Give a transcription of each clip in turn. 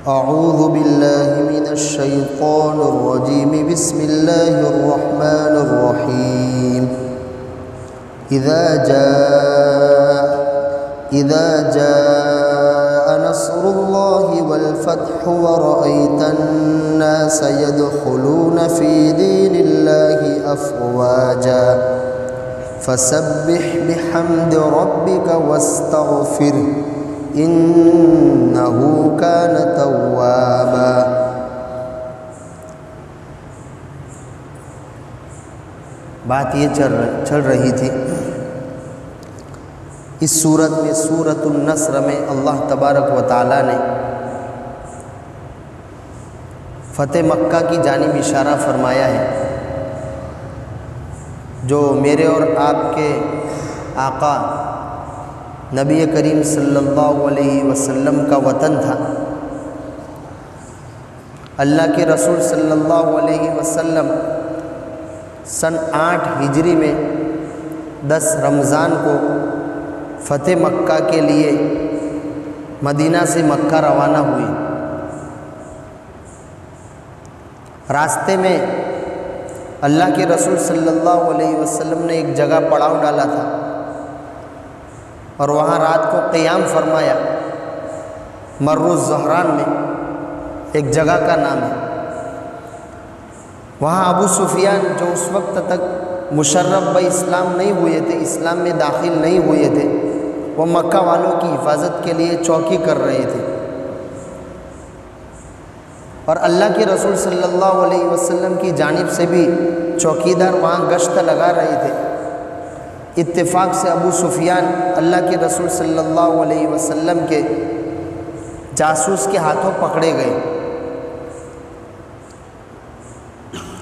اعوذ باللہ من الشیطان الرجیم بسم اللہ الرحمن الرحیم اذا جاء نصر اللہ والفتح ورأیت الناس يدخلون في دین اللہ افواجا فسبح بحمد ربك واستغفر انہ کان توابا۔ بات یہ چل رہی تھی اس سورت میں، سورۃ النصر میں اللہ تبارک و تعالی نے فتح مکہ کی جانب اشارہ فرمایا ہے، جو میرے اور آپ کے آقا نبی کریم صلی اللہ علیہ وسلم کا وطن تھا۔ اللہ کے رسول صلی اللہ علیہ وسلم سن 8 ہجری میں 10 رمضان کو فتح مکہ کے لیے مدینہ سے مکہ روانہ ہوئے۔ راستے میں اللہ کے رسول صلی اللہ علیہ وسلم نے ایک جگہ پڑاؤ ڈالا تھا اور وہاں رات کو قیام فرمایا۔ مر الزہران میں ایک جگہ کا نام ہے۔ وہاں ابو سفیان جو اس وقت تک مشرف اسلام نہیں ہوئے تھے، اسلام میں داخل نہیں ہوئے تھے، وہ مکہ والوں کی حفاظت کے لیے چوکی کر رہے تھے، اور اللہ کے رسول صلی اللہ علیہ وسلم کی جانب سے بھی چوکیدار وہاں گشت لگا رہے تھے۔ اتفاق سے ابو سفیان اللہ کے رسول صلی اللہ علیہ وسلم کے جاسوس کے ہاتھوں پکڑے گئے۔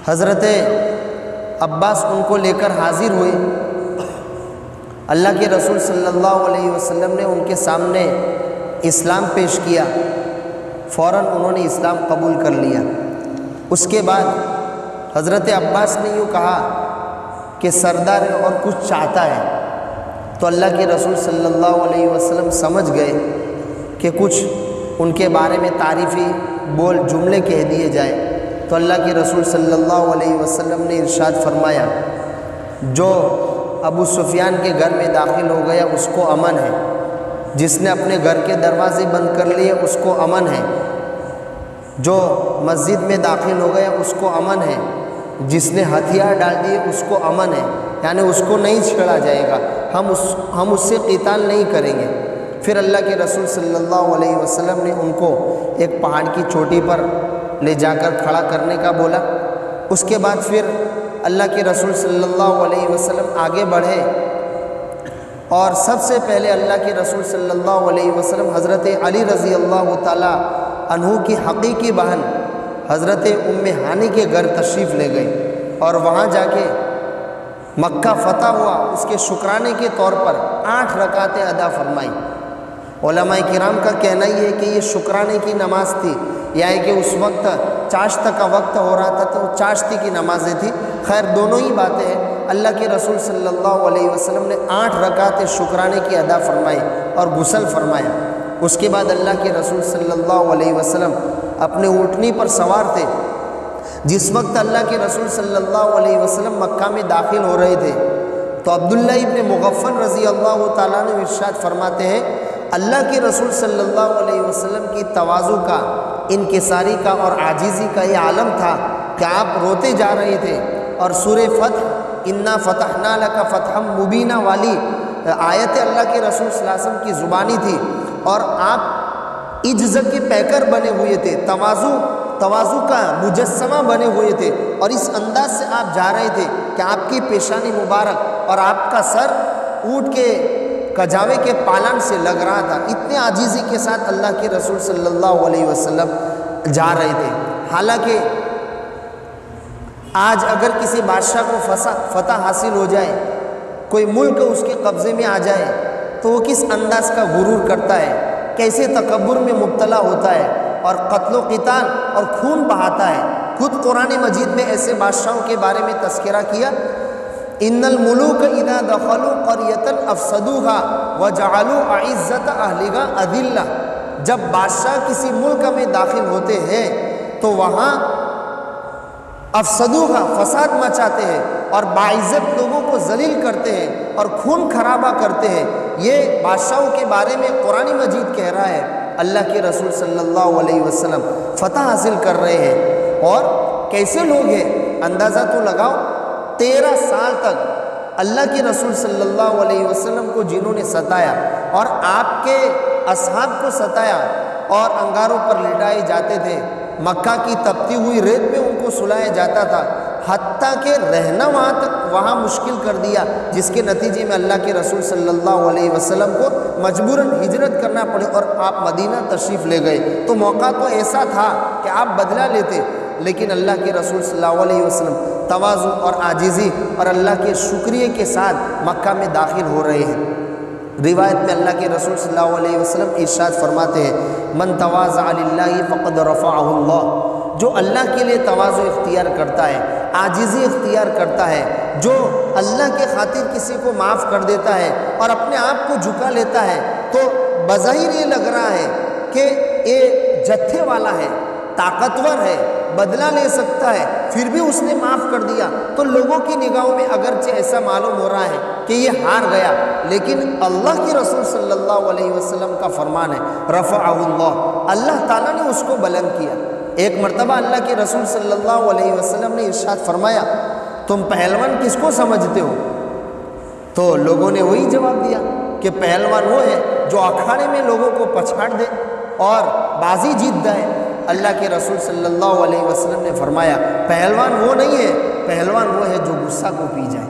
حضرت عباس ان کو لے کر حاضر ہوئے۔ اللہ کے رسول صلی اللہ علیہ وسلم نے ان کے سامنے اسلام پیش کیا، فوراً انہوں نے اسلام قبول کر لیا۔ اس کے بعد حضرت عباس نے یوں کہا کہ سردار ہے اور کچھ چاہتا ہے، تو اللہ کے رسول صلی اللہ علیہ وسلم سمجھ گئے کہ کچھ ان کے بارے میں تعریفی جملے کہہ دیے جائے، تو اللہ کے رسول صلی اللہ علیہ وسلم نے ارشاد فرمایا، جو ابو سفیان کے گھر میں داخل ہو گیا اس کو امن ہے، جس نے اپنے گھر کے دروازے بند کر لیے اس کو امن ہے، جو مسجد میں داخل ہو گیا اس کو امن ہے، جس نے ہتھیار ڈال دیے اس کو امن ہے، یعنی اس کو نہیں چھیڑا جائے گا، ہم اس سے قتال نہیں کریں گے۔ پھر اللہ کے رسول صلی اللہ علیہ وسلم نے ان کو ایک پہاڑ کی چوٹی پر لے جا کر کھڑا کرنے کا بولا۔ اس کے بعد پھر اللہ کے رسول صلی اللہ علیہ وسلم آگے بڑھے، اور سب سے پہلے اللہ کے رسول صلی اللہ علیہ وسلم حضرت علی رضی اللہ تعالی عنہ کی حقیقی بہن حضرت ام ہانی کے گھر تشریف لے گئے، اور وہاں جا کے مکہ فتح ہوا، اس کے شکرانے کے طور پر 8 رکعتیں ادا فرمائی۔ علماء کرام کا کہنا یہ ہے کہ یہ شکرانے کی نماز تھی، یا کہ اس وقت چاشت کا وقت ہو رہا تھا تو چاشتی کی نمازیں تھی۔ خیر دونوں ہی باتیں ہیں، اللہ کے رسول صلی اللہ علیہ وسلم نے 8 رکعتیں شکرانے کی ادا فرمائی اور غسل فرمایا۔ اس کے بعد اللہ کے رسول صلی اللہ علیہ وسلم اپنے اونٹنی پر سوار تھے۔ جس وقت اللہ کے رسول صلی اللہ علیہ وسلم مکہ میں داخل ہو رہے تھے تو عبداللہ ابن مغفل رضی اللہ تعالیٰ نے ارشاد فرماتے ہیں، اللہ کے رسول صلی اللہ علیہ وسلم کی تواضع کا، انکساری کا اور عاجزی کا یہ عالم تھا کہ آپ روتے جا رہے تھے، اور سورہ فتح انا فتحنا لک فتحا مبینا والی آیت اللہ کے رسول صلی اللہ علیہ وسلم کی زبانی تھی، اور آپ عجز کے پیکر بنے ہوئے تھے، تواضع کا مجسمہ بنے ہوئے تھے، اور اس انداز سے آپ جا رہے تھے کہ آپ کی پیشانی مبارک اور آپ کا سر اونٹ کے کجاوے کے پالن سے لگ رہا تھا۔ اتنے عاجزی کے ساتھ اللہ کے رسول صلی اللہ علیہ وسلم جا رہے تھے۔ حالانکہ آج اگر کسی بادشاہ کو فتح حاصل ہو جائے، کوئی ملک اس کے قبضے میں آ جائے، تو وہ کس انداز کا غرور کرتا ہے، کیسے تکبر میں مبتلا ہوتا ہے، اور قتل و قتال اور خون بہاتا ہے۔ خود قرآن مجید میں ایسے بادشاہوں کے بارے میں تذکرہ کیا، ان الملوک اذا دخلوا قریۃ افسدوها وجعلوا اعزۃ اہلها اذلہ۔ جب بادشاہ کسی ملک میں داخل ہوتے ہیں تو وہاں افسدو کا فساد مچاتے ہیں اور باعزت لوگوں کو ذلیل کرتے ہیں اور خون خرابہ کرتے ہیں. یہ بادشاہوں کے بارے میں قرآن مجید کہہ رہا ہے. اللہ کے رسول صلی اللہ علیہ وسلم فتح حاصل کر رہے ہیں. اور کیسے لوگ ہیں اندازہ تو لگاؤ. 13 سال تک اللہ کے رسول صلی اللہ علیہ وسلم کو جنہوں نے ستایا اور آپ کے اصحاب کو ستایا اور انگاروں پر لٹائے جاتے تھے. مکہ کی تپتی ہوئی ریت میں ان کو سلایا جاتا تھا، حتیٰ کہ رہنا وہاں مشکل کر دیا، جس کے نتیجے میں اللہ کے رسول صلی اللہ علیہ وسلم کو مجبوراً ہجرت کرنا پڑے اور آپ مدینہ تشریف لے گئے. تو موقع تو ایسا تھا کہ آپ بدلہ لیتے، لیکن اللہ کے رسول صلی اللہ علیہ وسلم تواضع اور عاجزی اور اللہ کے شکریہ کے ساتھ مکہ میں داخل ہو رہے ہیں. روایت میں اللہ کے رسول صلی اللہ علیہ وسلم ارشاد فرماتے ہیں، من تواضع للہ فقد رفعہ اللہ. جو اللہ کے لیے تواضع اختیار کرتا ہے، عاجزی اختیار کرتا ہے، جو اللہ کے خاطر کسی کو معاف کر دیتا ہے اور اپنے آپ کو جھکا لیتا ہے، تو بظاہر یہ لگ رہا ہے کہ یہ جتھے والا ہے، طاقتور ہے، بدلہ لے سکتا ہے، پھر بھی اس نے معاف کر دیا. تو لوگوں کی نگاہوں میں اگرچہ ایسا معلوم ہو رہا ہے کہ یہ ہار گیا، لیکن اللہ کے رسول صلی اللہ علیہ وسلم کا فرمان ہے رفعہ اللہ، اللہ تعالیٰ نے اس کو بلند کیا. ایک مرتبہ اللہ کے رسول صلی اللہ علیہ وسلم نے ارشاد فرمایا، تم پہلوان کس کو سمجھتے ہو؟ تو لوگوں نے وہی جواب دیا کہ پہلوان وہ ہے جو اکھاڑے میں لوگوں کو پچھاڑ دے اور بازی جیت جائے. اللہ کے رسول صلی اللہ علیہ وسلم نے فرمایا پہلوان وہ نہیں ہے، پہلوان وہ ہے جو غصہ کو پی جائے.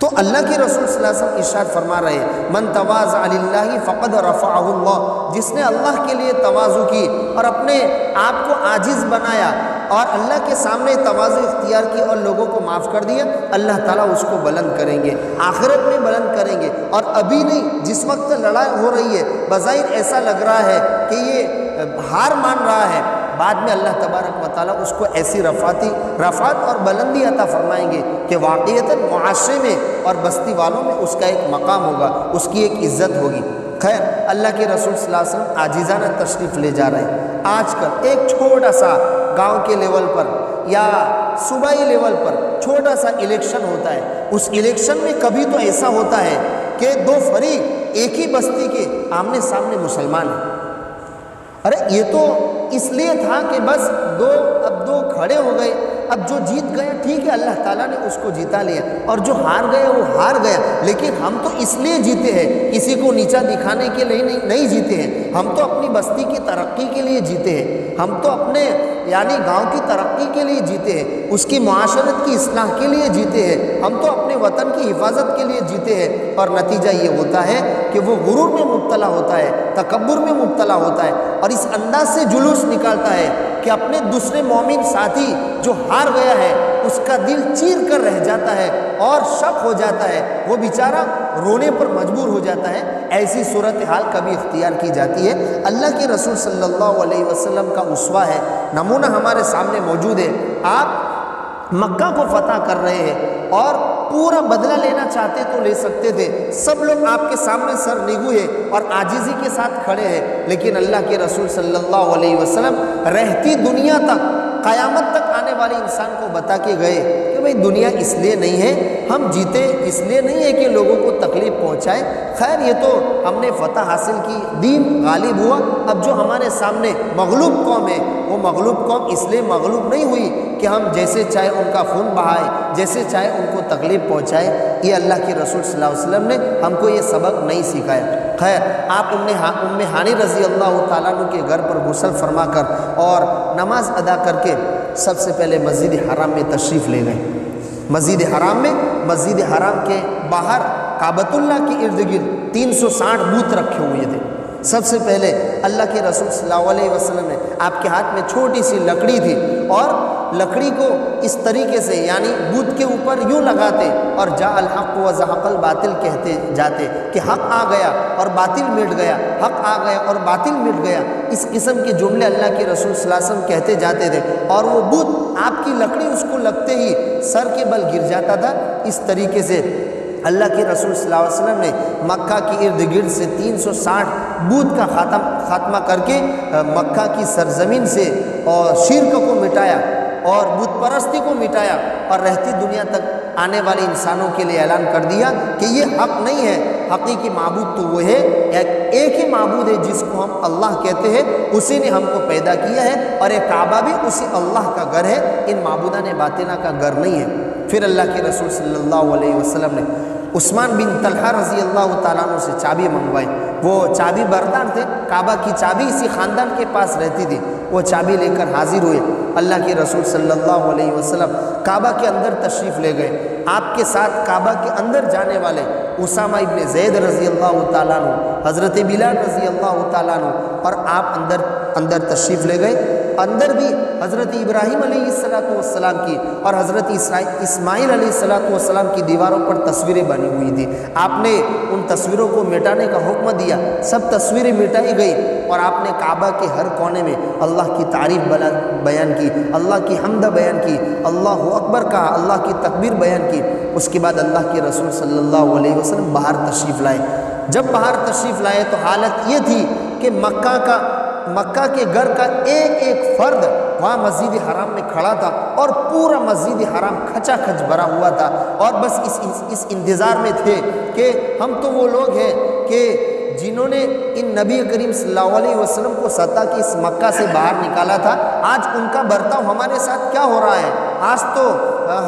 تو اللہ کے رسول صلی اللہ علیہ وسلم ارشاد فرما رہے ہیں، من تواضع للہ فقد رفعہ اللہ. جس نے اللہ کے لیے تواضع کی اور اپنے آپ کو عاجز بنایا اور اللہ کے سامنے تواضع اختیار کی اور لوگوں کو معاف کر دیا، اللہ تعالیٰ اس کو بلند کریں گے، آخرت میں بلند کریں گے. اور ابھی نہیں، جس وقت لڑائی ہو رہی ہے بظاہر ایسا لگ رہا ہے کہ یہ ہار مان رہا ہے، بعد میں اللہ تبارک و تعالیٰ اس کو ایسی رفعت اور بلندی عطا فرمائیں گے کہ واقعتاً معاشرے میں اور بستی والوں میں اس کا ایک مقام ہوگا، اس کی ایک عزت ہوگی. خیر، اللہ کے رسول صلی اللہ علیہ وسلم عاجزانہ تشریف لے جا رہے ہیں. آج کل ایک چھوٹا سا گاؤں کے لیول پر یا صوبائی لیول پر چھوٹا سا الیکشن ہوتا ہے، اس الیکشن میں کبھی تو ایسا ہوتا ہے کہ دو فریق ایک ہی بستی کے آمنے سامنے مسلمان ہیں. ارے یہ تو اس لیے تھا کہ بس اب دو کھڑے ہو گئے، اب جو جیت گیا ٹھیک ہے، اللہ تعالیٰ نے اس کو جیتا لیا، اور جو ہار گیا وہ ہار گیا. لیکن ہم تو اس لیے جیتے ہیں، کسی کو نیچا دکھانے کے لیے نہیں جیتے ہیں. ہم تو اپنی بستی کی ترقی کے لیے جیتے ہیں، ہم تو اپنے یعنی گاؤں کی ترقی کے لیے جیتے ہیں، اس کی معاشرت کی اصلاح کے لیے جیتے ہیں، ہم تو اپنے وطن کی حفاظت کے لیے جیتے ہیں. اور نتیجہ یہ ہوتا ہے کہ وہ غرور میں مبتلا ہوتا ہے، تکبر میں مبتلا ہوتا ہے، اور اس انداز سے جلوس نکالتا ہے کہ اپنے دوسرے مومن ساتھی جو ہار گیا ہے اس کا دل چیر کر رہ جاتا ہے اور شک ہو جاتا ہے، وہ بیچارہ رونے پر مجبور ہو جاتا ہے. ایسی صورتحال کبھی اختیار کی جاتی ہے. اللہ کے رسول صلی اللہ علیہ وسلم کا اسوہ ہے، نمونہ ہمارے سامنے موجود ہے. آپ مکہ کو فتح کر رہے ہیں اور پورا بدلہ لینا چاہتے تو لے سکتے تھے، سب لوگ آپ کے سامنے سر نگوئے اور عاجزی کے ساتھ کھڑے ہیں. لیکن اللہ کے رسول صلی اللہ علیہ وسلم رہتی دنیا تک، قیامت تک آنے والے انسان کو بتا کے گئے کہ بھئی دنیا اس لیے نہیں ہے، ہم جیتے اس لیے نہیں ہے کہ لوگوں کو تکلیف پہنچائے. خیر یہ تو ہم نے فتح حاصل کی، دین غالب ہوا. اب جو ہمارے سامنے مغلوب قوم ہے، وہ مغلوب قوم اس لیے مغلوب نہیں ہوئی کہ ہم جیسے چاہے ان کا خون بہائے، جیسے چاہے ان کو تکلیف پہنچائے. یہ اللہ کے رسول صلی اللہ علیہ وسلم نے ہم کو یہ سبق نہیں سکھایا. خیر، آپ ام ہانی رضی اللہ تعالیٰ عنہ کے گھر پر غسل فرما کر اور نماز ادا کر کے سب سے پہلے مسجد حرام میں تشریف لے گئے. مسجد حرام کے باہر کعبۃ اللہ کے ارد گرد 360 بت رکھے ہوئے تھے. سب سے پہلے اللہ کے رسول صلی اللہ علیہ وسلم نے، آپ کے ہاتھ میں چھوٹی سی لکڑی تھی، اور لکڑی کو اس طریقے سے یعنی بت کے اوپر یوں لگاتے اور جاء الحق و زہق الباطل کہتے جاتے کہ حق آ گیا اور باطل مٹ گیا، حق آ گیا اور باطل مٹ گیا. اس قسم کے جملے اللہ کے رسول صلی اللہ علیہ وسلم کہتے جاتے تھے، اور وہ بت آپ کی لکڑی اس کو لگتے ہی سر کے بل گر جاتا تھا. اس طریقے سے اللہ کے رسول صلی اللہ علیہ وسلم نے مکہ کی ارد گرد سے 360 بت کا خاتمہ کر کے مکہ کی سرزمین سے اور شرک کو مٹایا اور بت پرستی کو مٹایا، اور رہتی دنیا تک آنے والے انسانوں کے لیے اعلان کر دیا کہ یہ حق نہیں ہے، حقیقی معبود تو وہ ہے، ایک ہی معبود ہے جس کو ہم اللہ کہتے ہیں، اسی نے ہم کو پیدا کیا ہے، اور یہ کعبہ بھی اسی اللہ کا گھر ہے، ان معبودان باطنہ کا گھر نہیں ہے۔ پھر اللہ کے رسول صلی اللہ علیہ وسلم نے عثمان بن طلحہ رضی اللہ تعالیٰ عنہ سے چابی منگوائی، وہ چابی بردار تھے، کعبہ کی چابی اسی خاندان کے پاس رہتی تھی، وہ چابی لے کر حاضر ہوئے۔ اللہ کے رسول صلی اللہ علیہ وسلم کعبہ کے اندر تشریف لے گئے، آپ کے ساتھ کعبہ کے اندر جانے والے اسامہ ابن زید رضی اللہ تعالیٰ عنہ، حضرت بلال رضی اللہ تعالیٰ عنہ، اور آپ اندر تشریف لے گئے۔ اندر بھی حضرت ابراہیم علیہ السلام کی اور حضرت اسماعیل علیہ السلام کی دیواروں پر تصویریں بنی ہوئی تھی، آپ نے ان تصویروں کو مٹانے کا حکم دیا، سب تصویریں مٹائی گئی، اور آپ نے کعبہ کے ہر کونے میں اللہ کی تعریف بیان کی، اللہ کی حمد بیان کی، اللہ اکبر کہا، اللہ کی تکبیر بیان کی۔ اس کے بعد اللہ کے رسول صلی اللہ علیہ وسلم باہر تشریف لائے۔ جب باہر تشریف لائے تو حالت یہ تھی کہ مکہ کے گھر کا ایک فرد وہاں مسجد حرام میں کھڑا تھا، اور پورا مسجد حرام کھچا کھچ بھرا ہوا تھا، اور بس اس انتظار میں تھے کہ ہم تو وہ لوگ ہیں کہ جنہوں نے ان نبی کریم صلی اللہ علیہ وسلم کو ستا کہ اس مکہ سے باہر نکالا تھا، آج ان کا برتاؤ ہمارے ساتھ کیا ہو رہا ہے، آج تو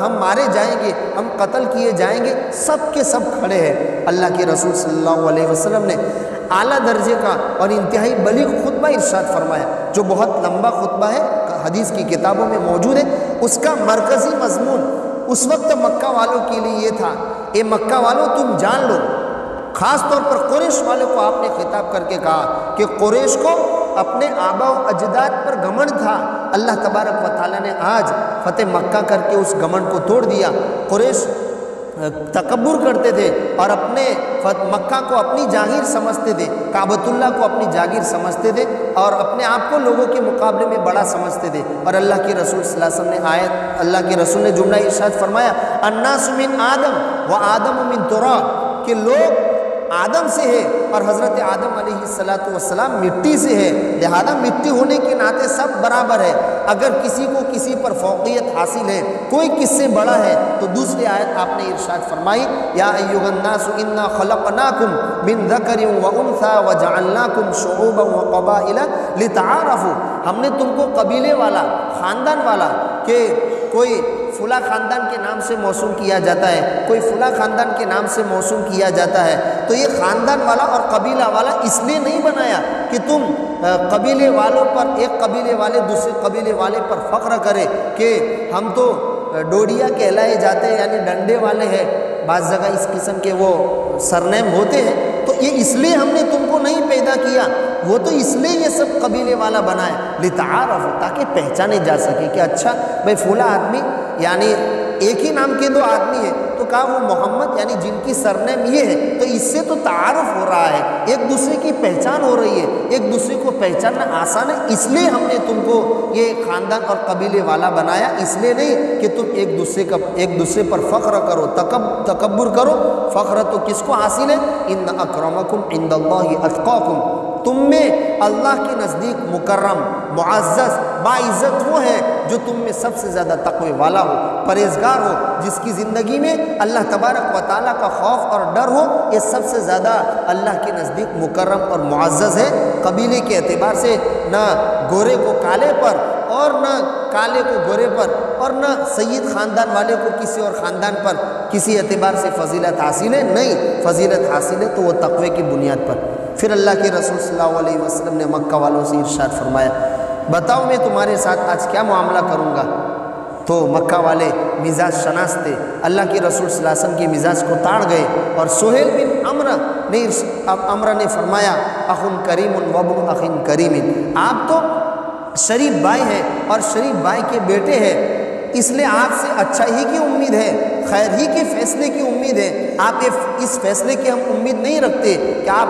ہم مارے جائیں گے، ہم قتل کیے جائیں گے، سب کے سب کھڑے ہیں۔ اللہ کے رسول صلی اللہ علیہ وسلم نے اعلیٰ درجے کا اور انتہائی بلیغ خطبہ ارشاد فرمایا، جو بہت لمبا خطبہ ہے، حدیث کی کتابوں میں موجود ہے۔ اس کا مرکزی مضمون اس وقت مکہ والوں کے لیے یہ تھا، اے مکہ والوں تم جان لو، خاص طور پر قریش والوں کو آپ نے خطاب کر کے کہا کہ قریش کو اپنے آبا و اجداد پر گھمنڈ تھا، اللہ تبارک و تعالیٰ نے آج فتح مکہ کر کے اس گھمنڈ کو توڑ دیا۔ قریش تکبر کرتے تھے اور اپنے مکہ کو اپنی جاگیر سمجھتے تھے، کعبۃ اللہ کو اپنی جاگیر سمجھتے تھے، اور اپنے آپ کو لوگوں کے مقابلے میں بڑا سمجھتے تھے۔ اور اللہ کے رسول صلی اللہ علیہ وسلم نے اللہ کے رسول نے جملہ ارشاد فرمایا، الناس من آدم و آدم من تراب، کہ لوگ آدم سے ہے اور حضرت آدم علیہ السلام مٹی سے ہے، لہذا مٹی ہونے کے ناطے سب برابر ہے۔ اگر کسی کو کسی پر فوقیت حاصل ہے، کوئی کس سے بڑا ہے، تو دوسری آیت آپ نے ارشاد فرمائی، یا ایھا الناس انا خلقناکم من ذکر و انثی وجعلناکم شعوبا وقبائل لتعارفوا، ہم نے تم کو قبیلے والا، خاندان والا، کہ کوئی فلاں خاندان کے نام سے موسوم کیا جاتا ہے، کوئی فلاں خاندان کے نام سے موسوم کیا جاتا ہے، تو یہ خاندان والا اور قبیلہ والا اس لیے نہیں بنایا کہ تم قبیلے والوں پر، ایک قبیلے والے دوسرے قبیلے والے پر فخر کرے کہ ہم تو ڈوڈیا کہلائے جاتے ہیں، یعنی ڈنڈے والے ہیں، بعض جگہ اس قسم کے وہ سرنیم ہوتے ہیں، تو یہ اس لیے ہم نے تم کو نہیں پیدا کیا، وہ تو اس لیے یہ سب قبیلے والا بنائے، لتعارفوا، تاکہ پہچانے جا سکے کہ اچھا بھائی فلاں آدمی، یعنی ایک ہی نام کے دو آدمی ہیں، تو کہا وہ محمد، یعنی جن کی سرنیم یہ ہے، تو اس سے تو تعارف ہو رہا ہے، ایک دوسرے کی پہچان ہو رہی ہے، ایک دوسرے کو پہچاننا آسان ہے، اس لیے ہم نے تم کو یہ خاندان اور قبیلے والا بنایا، اس لیے نہیں کہ تم ایک دوسرے پر فخر کرو، تکبر کرو۔ فخر تو کس کو حاصل ہے؟ ان اکرمکم عند اللہ اتقاکم، تم میں اللہ کے نزدیک مکرم، معزز، باعزت وہ ہے جو تم میں سب سے زیادہ تقوی والا ہو، پرہیزگار ہو، جس کی زندگی میں اللہ تبارک و تعالیٰ کا خوف اور ڈر ہو، یہ سب سے زیادہ اللہ کے نزدیک مکرم اور معزز ہے۔ قبیلے کے اعتبار سے نہ گورے کو کالے پر اور نہ کالے کو گورے پر اور نہ سید خاندان والے کو کسی اور خاندان پر کسی اعتبار سے فضیلت حاصل ہے، نہیں، فضیلت حاصل ہے تو وہ تقوی کی بنیاد پر۔ پھر اللہ کے رسول صلی اللہ علیہ وسلم نے مکہ والوں سے ارشاد فرمایا، بتاؤ میں تمہارے ساتھ آج کیا معاملہ کروں گا؟ تو مکہ والے مزاج شناس تھے، اللہ کے رسول صلی اللہ علیہ وسلم کے مزاج کو تاڑ گئے، اور سہیل بن عمرہ نے فرمایا، اخ کریم وابن اخ کریم، آپ تو شریف بھائی ہیں اور شریف بھائی کے بیٹے ہیں، اس لیے آپ سے اچھا ہی کی امید ہے، خیر ہی کے فیصلے کی امید ہے، آپ اس فیصلے کی ہم امید نہیں رکھتے کہ آپ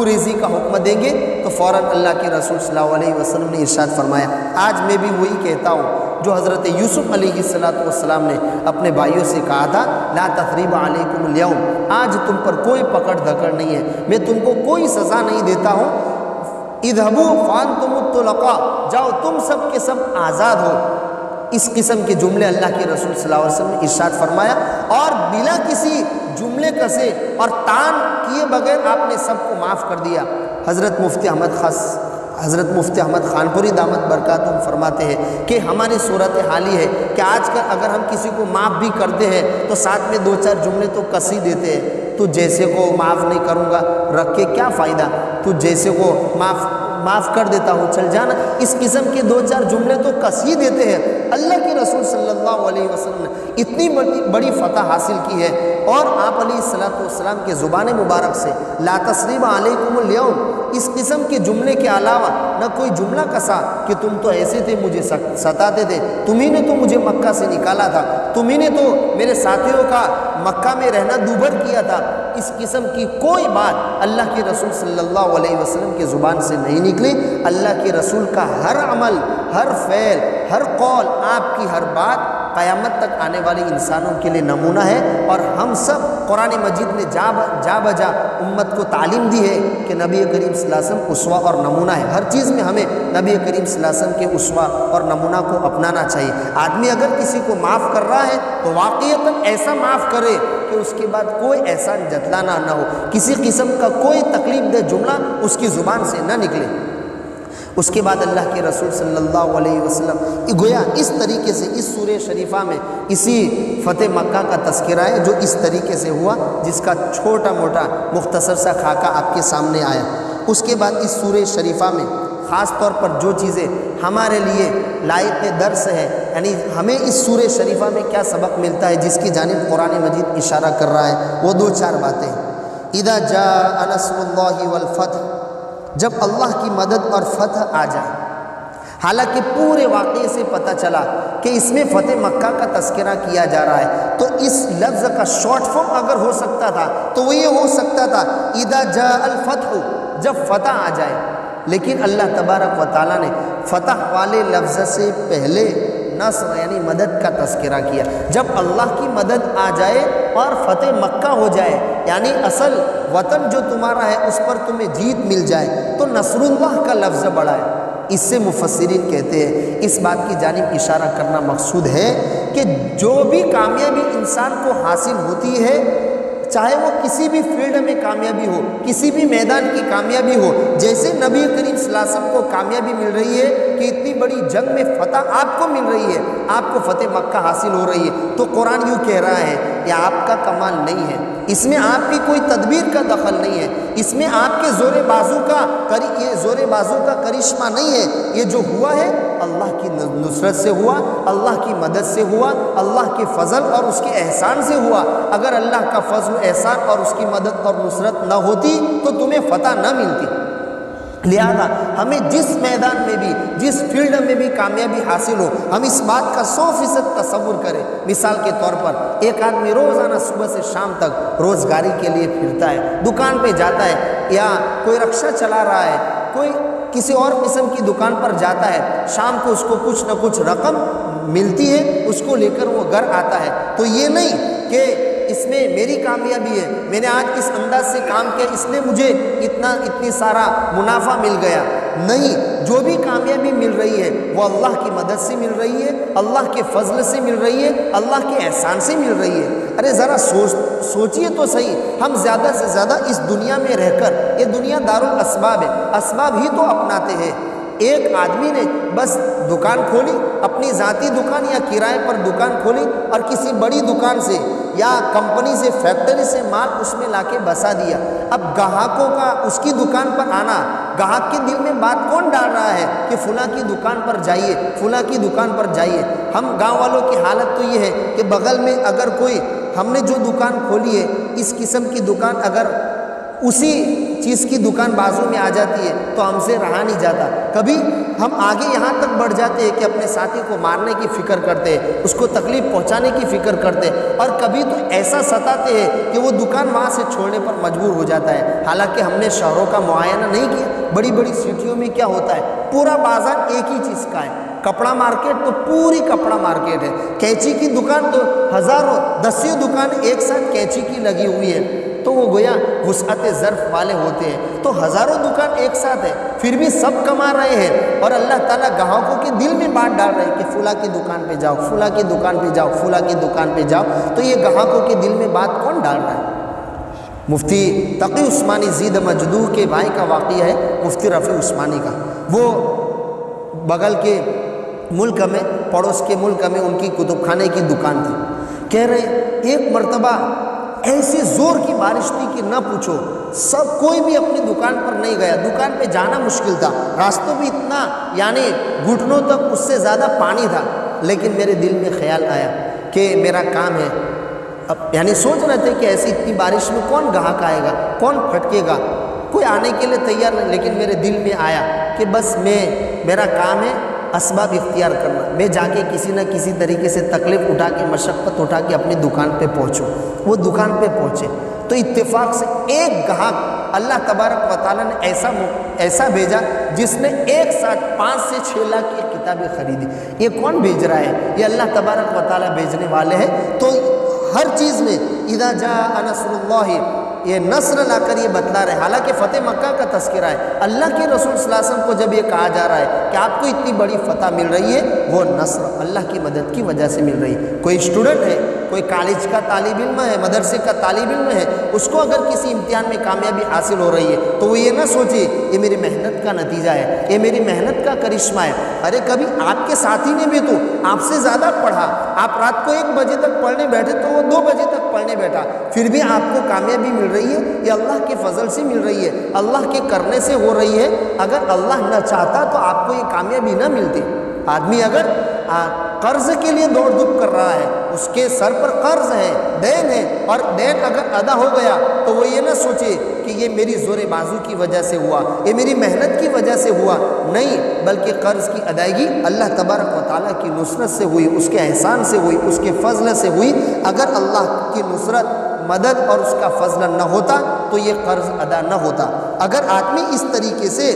ریزی کا حکم دیں گے تو فوراً اللہ کے رسول صلی اللہ علیہ وسلم نے ارشاد فرمایا، آج میں بھی وہی کہتا ہوں جو حضرت یوسف علیہ السلام نے اپنے بھائیوں سے کہا تھا، لا تثریب علیکم اليوم، آج تم پر کوئی پکڑ دھکڑ نہیں ہے، میں تم کو کوئی سزا نہیں دیتا ہوں، اذهبوا فانتم الطلقاء، جاؤ تم سب کے سب آزاد ہو۔ اس قسم کے جملے اللہ کے رسول صلی اللہ علیہ وسلم نے ارشاد فرمایا، اور بلا کسی جملے کسے اور تان کیے بغیر آپ نے سب کو معاف کر دیا۔ حضرت مفتی احمد خانپوری دامت برکاتہم فرماتے ہیں کہ ہماری صورت حال ہی ہے کہ آج کل اگر ہم کسی کو معاف بھی کرتے ہیں تو ساتھ میں 2-4 جملے تو کس ہی دیتے ہیں، تو جیسے کو معاف نہیں کروں گا رکھ کے کیا فائدہ، تو جیسے کو معاف کر دیتا ہوں چل جانا، اس قسم کے 2-4 جملے تو کس ہی دیتے ہیں۔ اللہ کے رسول صلی اللہ علیہ وسلم نے اتنی بڑی فتح حاصل کی ہے، اور آپ علیہ السلام کے زبان مبارک سے لا تثریب علیکم اليوم اس قسم کے جملے کے علاوہ نہ کوئی جملہ کسا کہ تم تو ایسے تھے، مجھے ستاتے تھے، تمہیں نے تو مجھے مکہ سے نکالا تھا، تمہیں نے تو میرے ساتھیوں کا مکہ میں رہنا دوبھر کیا تھا، اس قسم کی کوئی بات اللہ کے رسول صلی اللہ علیہ وسلم کے زبان سے نہیں نکلی۔ اللہ کے رسول کا ہر عمل، ہر فعل، ہر قول، آپ کی ہر بات قیامت تک آنے والے انسانوں کے لیے نمونہ ہے، اور ہم سب قرآن مجید نے جا بجا امت کو تعلیم دی ہے کہ نبی کریم صلی اللہ علیہ وسلم اسوہ اور نمونہ ہے، ہر چیز میں ہمیں نبی کریم صلی اللہ علیہ وسلم کے اسوہ اور نمونہ کو اپنانا چاہیے۔ آدمی اگر کسی کو معاف کر رہا ہے تو واقعتاً ایسا معاف کرے کہ اس کے بعد کوئی احسان جتلانا نہ ہو، کسی قسم کا کوئی تکلیف دہ جملہ اس کی زبان سے نہ نکلے۔ اس کے بعد اللہ کے رسول صلی اللہ علیہ وسلم گویا اس طریقے سے اس سورہ شریفہ میں اسی فتح مکہ کا تذکرہ ہے جو اس طریقے سے ہوا، جس کا چھوٹا موٹا مختصر سا خاکہ آپ کے سامنے آیا۔ اس کے بعد اس سورہ شریفہ میں خاص طور پر جو چیزیں ہمارے لیے لائق درس ہے، یعنی ہمیں اس سورہ شریفہ میں کیا سبق ملتا ہے جس کی جانب قرآن مجید اشارہ کر رہا ہے، وہ 2-4 باتیں ہیں۔ اذا جاء نصر اللہ والفتح، جب اللہ کی مدد اور فتح آ جائے۔ حالانکہ پورے واقعے سے پتہ چلا کہ اس میں فتح مکہ کا تذکرہ کیا جا رہا ہے، تو اس لفظ کا شارٹ فارم اگر ہو سکتا تھا تو وہ یہ ہو سکتا تھا اذا جاء الفتح، جب فتح آ جائے، لیکن اللہ تبارک و تعالیٰ نے فتح والے لفظ سے پہلے نصر یعنی مدد کا تذکرہ کیا۔ جب اللہ کی مدد آ جائے اور فتح مکہ ہو جائے، یعنی اصل وطن جو تمہارا ہے اس پر تمہیں جیت مل جائے، تو نصر اللہ کا لفظ بڑا ہے۔ اس سے مفسرین کہتے ہیں اس بات کی جانب اشارہ کرنا مقصود ہے کہ جو بھی کامیابی انسان کو حاصل ہوتی ہے، چاہے وہ کسی بھی فیلڈ میں کامیابی ہو، کسی بھی میدان کی کامیابی ہو، جیسے نبی کریم صلی اللہ علیہ وسلم کو کامیابی مل رہی ہے کہ اتنی بڑی جنگ میں فتح آپ کو مل رہی ہے، آپ کو فتح مکہ حاصل ہو رہی ہے، تو قرآن یوں کہہ رہا ہے یہ آپ کا کمال نہیں ہے، اس میں آپ کی کوئی تدبیر کا دخل نہیں ہے، اس میں آپ کے زور بازو کا کرشمہ نہیں ہے، یہ جو ہوا ہے اللہ کی نصرت سے ہوا، اللہ کی مدد سے ہوا، اللہ کے فضل اور اس کے احسان سے ہوا۔ اگر اللہ کا فضل احسان اور اس کی مدد اور نصرت نہ ہوتی تو تمہیں فتح نہ ملتی۔ لہذا ہمیں جس میدان میں بھی، جس فیلڈ میں بھی کامیابی حاصل ہو، ہم اس بات کا 100% تصور کریں۔ مثال کے طور پر ایک آدمی روزانہ صبح سے شام تک روزگاری کے لیے پھرتا ہے، دکان پہ جاتا ہے، یا کوئی رکشہ چلا رہا ہے، کوئی کسی اور قسم کی دکان پر جاتا ہے، شام کو اس کو کچھ نہ کچھ رقم ملتی ہے، اس کو لے کر وہ گھر آتا ہے، تو یہ نہیں کہ اس میں میری کامیابی ہے، میں نے آج اس انداز سے کام کیا اس لیے مجھے اتنی سارا منافع مل گیا، نہیں، جو بھی کامیابی مل رہی ہے وہ اللہ کی مدد سے مل رہی ہے، اللہ کے فضل سے مل رہی ہے، اللہ کے احسان سے مل رہی ہے۔ ارے ذرا سوچئے تو صحیح، ہم زیادہ سے زیادہ اس دنیا میں رہ کر، یہ دنیا دارالاسباب ہے، اسباب ہی تو اپناتے ہیں۔ ایک آدمی نے بس دکان کھولی، اپنی ذاتی دکان یا کرائے پر دکان کھولی، اور کسی بڑی دکان سے یا کمپنی سے، فیکٹری سے مال اس میں لا کے بسا دیا۔ اب گاہکوں کا اس کی دکان پر آنا، گاہک کے دل میں بات کون ڈال رہا ہے کہ فلاں کی دکان پر جائیے، فلاں کی دکان پر جائیے۔ ہم گاؤں والوں کی حالت تو یہ ہے کہ بغل میں اگر کوئی، ہم نے جو دکان کھولی ہے اس قسم کی دکان اگر اسی چیز کی دکان بازو میں آ جاتی ہے تو ہم سے رہا نہیں جاتا. کبھی ہم آگے یہاں تک بڑھ جاتے ہیں کہ اپنے ساتھی کو مارنے کی فکر کرتے ہیں, اس کو تکلیف پہنچانے کی فکر کرتے ہیں, اور کبھی تو ایسا ستاتے ہیں کہ وہ دکان وہاں سے چھوڑنے پر مجبور ہو جاتا ہے. حالانکہ ہم نے شہروں کا معائنہ نہیں کیا. بڑی بڑی سٹیوں میں کیا ہوتا ہے, پورا بازار ایک ہی چیز کا ہے. کپڑا مارکیٹ تو پوری کپڑا مارکیٹ ہے, کینچی کی دکان تو ہزاروں دسیوں دکان ایک ساتھ کینچی کی لگی ہوئی ہے, تو وہ گویا وسعت ظرف والے ہوتے ہیں. تو ہزاروں دکان ایک ساتھ ہے, پھر بھی سب کما رہے ہیں, اور اللہ تعالیٰ گاہکوں کے دل میں بات ڈال رہے ہیں کہ فلاں کی دکان پہ جاؤ, فلاں کی دکان پہ جاؤ, فلاں کی دکان پہ جاؤ. تو یہ گاہکوں کے دل میں بات کون ڈال رہا ہے؟ مفتی تقی عثمانی زید مجدوح کے بھائی کا واقعہ ہے, مفتی رفیع عثمانی کا. وہ بغل کے ملک میں, پڑوس کے ملک میں ان کی کتب خانے کی دکان تھی. کہہ رہے ایک مرتبہ ایسی زور کی بارش تھی کہ نہ پوچھو, سب کوئی بھی اپنی دکان پر نہیں گیا. دکان پہ جانا مشکل تھا, راستوں بھی اتنا یعنی گھٹنوں تک اس سے زیادہ پانی تھا. لیکن میرے دل میں خیال آیا کہ میرا کام ہے. اب یعنی سوچ رہے تھے کہ ایسی اتنی بارش میں کون گاہک آئے گا, کون پھٹکے گا, کوئی آنے کے لیے تیار نہیں. لیکن میرے دل میں آیا کہ بس میرا کام ہے اسباب اختیار کرنا. میں جا کے کسی نہ کسی طریقے سے تکلیف اٹھا کے, مشقت اٹھا کے اپنی دکان پہ پہنچوں. وہ دکان پہ پہنچے تو اتفاق سے ایک گاہک اللہ تبارک و تعالیٰ نے ایسا بھیجا جس نے ایک ساتھ 5 سے 6 لاکھ کی کتابیں خریدی. یہ کون بھیج رہا ہے؟ یہ اللہ تبارک و تعالیٰ بھیجنے والے ہیں. تو ہر چیز میں اذا جاء نصر اللہ, یہ نصر لا کر یہ بتلا رہے. حالانکہ فتح مکہ کا تذکرہ ہے. اللہ کے رسول صلی اللہ علیہ وسلم کو جب یہ کہا جا رہا ہے کہ آپ کو اتنی بڑی فتح مل رہی ہے, وہ نصر اللہ کی مدد کی وجہ سے مل رہی ہے. کوئی اسٹوڈنٹ ہے, کوئی کالج کا طالب علم ہے, مدرسے کا طالب علم ہے, اس کو اگر کسی امتحان میں کامیابی حاصل ہو رہی ہے تو وہ یہ نہ سوچے یہ میری محنت کا نتیجہ ہے, یہ میری محنت کا کرشمہ ہے. ارے کبھی آپ کے ساتھی نے بھی تو آپ سے زیادہ پڑھا, آپ رات کو 1 بجے تک پڑھنے بیٹھے تو وہ 2 بجے تک پڑھنے بیٹھا, پھر بھی آپ کو کامیابی مل رہی ہے. یہ اللہ کے فضل سے مل رہی ہے, اللہ کے کرنے سے ہو رہی ہے. اگر اللہ نہ چاہتا تو آپ کو یہ کامیابی نہ ملتی. آدمی اگر قرض کے لیے دوڑ دھوپ کر رہا ہے, اس کے سر پر قرض ہے, دین ہے, اور دین اگر ادا ہو گیا تو وہ یہ نہ سوچے کہ یہ میری زور بازو کی وجہ سے ہوا, یہ میری محنت کی وجہ سے ہوا. نہیں, بلکہ قرض کی ادائیگی اللہ تبارک و تعالیٰ کی نصرت سے ہوئی, اس کے احسان سے ہوئی, اس کے فضل سے ہوئی. اگر اللہ کی نصرت, مدد اور اس کا فضل نہ ہوتا تو یہ قرض ادا نہ ہوتا. اگر آدمی اس طریقے سے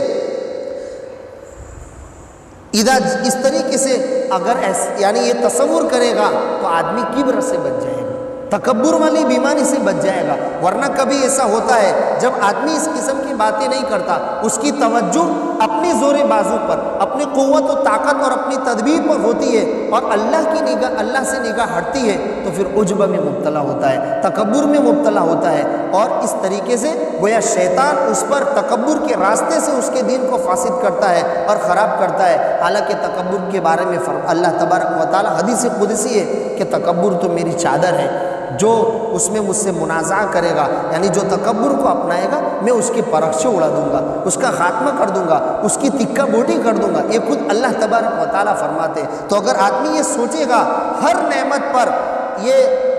اگر یعنی یہ تصور کرے گا تو آدمی کبر سے بچ جائے گا, تکبر والی بیماری سے بچ جائے گا. ورنہ کبھی ایسا ہوتا ہے جب آدمی اس قسم کی باتیں نہیں کرتا, اس کی توجہ اپنی زور بازو پر, اپنی قوت و طاقت اور اپنی تدبیر پر ہوتی ہے, اور اللہ سے نگاہ ہٹتی ہے, تو پھر عجب میں مبتلا ہوتا ہے, تکبر میں مبتلا ہوتا ہے. اور اس طریقے سے گویا شیطان اس پر تکبر کے راستے سے اس کے دین کو فاسد کرتا ہے اور خراب کرتا ہے. حالانکہ تکبر کے بارے میں اللہ تبارک و تعالیٰ حدیث قدسی ہے کہ تکبر تو میری چادر ہے, جو اس میں مجھ سے منازعہ کرے گا, یعنی جو تکبر کو اپنائے گا, میں اس کی پرخشیں اڑا دوں گا, اس کا خاتمہ کر دوں گا, اس کی تکہ بوٹی کر دوں گا. یہ خود اللہ تبارک و تعالیٰ فرماتے ہیں. تو اگر آدمی یہ سوچے گا ہر نعمت پر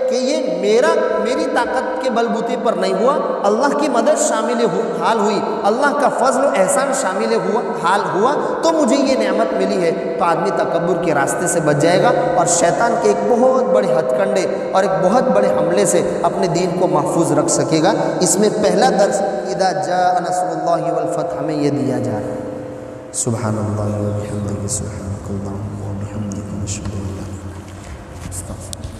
کہ یہ میری طاقت کے بلبوتے پر نہیں ہوا, اللہ کی مدد شامل حال ہوئی, اللہ کا فضل و احسان شامل حال ہوا تو مجھے یہ نعمت ملی ہے, تو آدمی تکبر کے راستے سے بچ جائے گا اور شیطان کے ایک بہت بڑے ہتھ کنڈے اور ایک بہت بڑے حملے سے اپنے دین کو محفوظ رکھ سکے گا. اس میں پہلا درس اذا جاء نصر اللہ والفتح ہمیں یہ دیا جا رہا ہے. سبحان اللہ و بحمدہ, سبحانک اللہم و بحمدک, نشہد ان لا الہ الا انت, استغفرک.